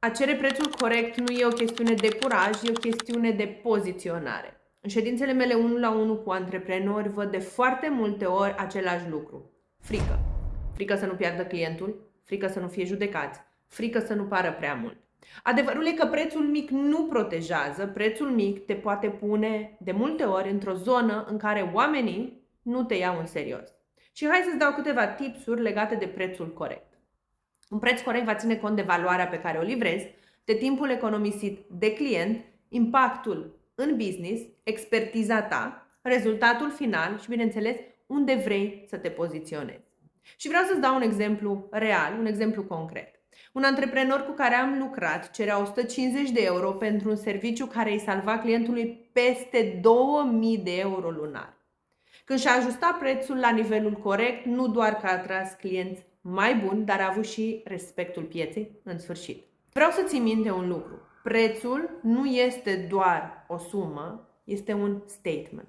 A cere prețul corect nu e o chestiune de curaj, e o chestiune de poziționare. În ședințele mele 1-la-1 cu antreprenori văd de foarte multe ori același lucru. Frică. Frică să nu piardă clientul, frică să nu fie judecați, frică să nu pară prea mult. Adevărul e că prețul mic nu protejează, prețul mic te poate pune de multe ori într-o zonă în care oamenii nu te iau în serios. Și hai să-ți dau câteva tipsuri legate de prețul corect. Un preț corect va ține cont de valoarea pe care o livrezi, de timpul economisit de client, impactul în business, expertiza ta, rezultatul final și, bineînțeles, unde vrei să te poziționezi. Și vreau să-ți dau un exemplu real, un exemplu concret. Un antreprenor cu care am lucrat cerea 150 de euro pentru un serviciu care îi salva clientului peste 2000 de euro lunar. Când și-a ajustat prețul la nivelul corect, nu doar că a atras clienți mai buni, dar a avut și respectul pieței în sfârșit. Vreau să ții minte un lucru. Prețul nu este doar o sumă, este un statement.